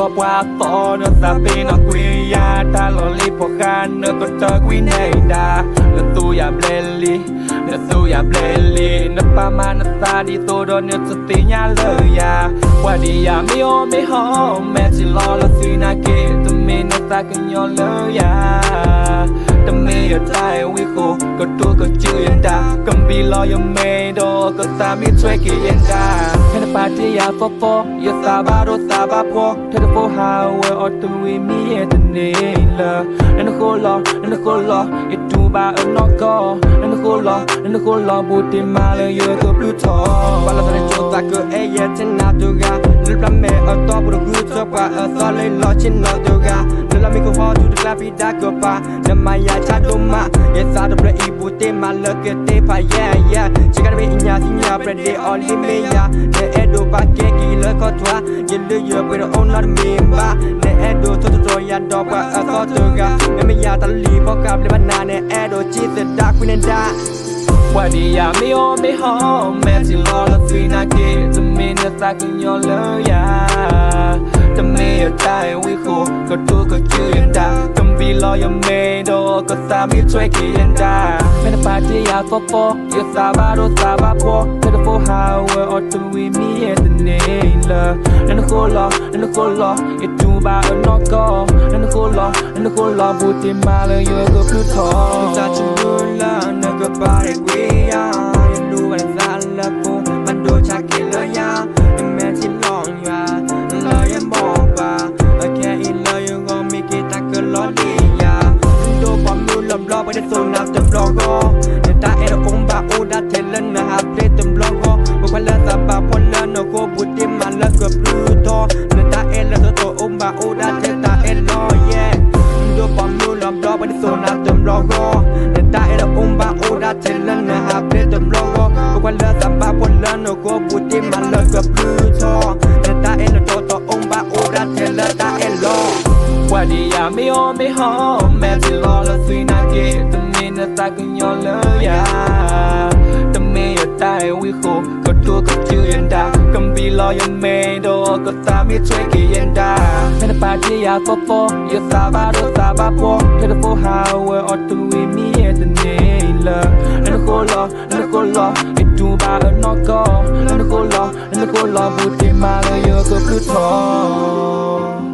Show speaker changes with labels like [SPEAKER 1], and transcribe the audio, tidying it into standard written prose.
[SPEAKER 1] lo qua to nó ta pi nó quy ya ta lo li po khan nó có tơ quy này đa nó tu ya bleli nó tu ya bleli nó pa ma nó ta đi tu đó nó tự ti nha lời ya qua đi ya mi o mi ho mẹ chỉ lo là suy na kia tụi mình nó ta cần nhau lời ya tụi mình ở đây we go có tu có chữ yên ta cầm bi lo ya mẹ đó có ta mi chơi kia yên ta cái nó pa đi ya fo fo ya ta ba do ta ba po thế nó phố how ở tụi mình mi ở tụi này là nó khô lo ít tu ba ở nó có nó khô lo bút tìm mà lời yêu có blue thọ và là thằng chỗ ta cứ e ye trên nào tôi ga lúc làm mẹ ở to bữa cứ cho qua ở to lên lo trên nó tôi ga lúc làm mình có ho chú được làm bị đá cơ pa nằm mai ya cha đôi mà ye sa được lấy bút tìm mà lời cái tê phải yeah chỉ cần bị nhà thì nhà phải để on đi mê ya để edo ba cái kỳ lời có thoa ye lời yêu bây giờ on nó mềm ba để edo thôi rồi ya đọc qua ở to tôi ga mẹ ya ta lì bao cặp để ban nè edo chỉ để đá quên đá qua đi ya mi o mi ho mẹ chỉ lo là suy na kia tụi mình đã ta cùng nhau lời ya tụi mình ở đây we go có tu có chữ yên ta cầm vi lo ya mẹ đó có ta mi chơi kia yên ta mẹ đã pa đi ya fo fo ya ta ba do ta ba po thế đó phố how ở tụi mi ở tụi này là nó khô lo ít tu ba ở nó có nó khô lo bút tìm mà lời yêu có blue thọ ta chỉ muốn là nó có ba để quý yaดูกันซะละปูมันดูชักกินเลยyaแม่ที่ลองyaเลยยังบอกว่าแค่อีเลยยังงมีกีตาร์ก็ล้อดียาดูความรู้ลำล้อไปได้สูงน้ำเต็มล้อก็เดินตาเอรองบาอูดัดเทเลนนะครับเต็มล้อก็บุคคลละสับปะพลละโนโคบุตรมันละเกือบรู้ทอเดินตาเอละตัวองบาอูดัดเทตาเอล้อแย่ดูความรู้ลำล้อไปได้สูงน้ำเต็มล้อก็เดินตาเอรองบาอูดัดเทเลนนะครับเต็มล้อก็บุคคลละสับปะพลละโนโคบุตรมันละเกือบรู้ทอเดินตาเอละตัวองบาอูดัดเทเลตาเอล้อqua đi ya mi o mi ho mẹ chỉ lo là suy na kia tụi mình đã ta cùng nhau lời ya tụi mình ở đây we go có tu có chữ yên ta cầm bi lo ya mẹ đó có ta mi chơi kia yên ta mẹ đã pa đi ya fo fo ya ta ba do ta ba po thế đó phố how ở tụi mình tụi này là nó khô lo ít tu ba ở nó có nó khô lo bút tìm mà lời yêu có blue thọ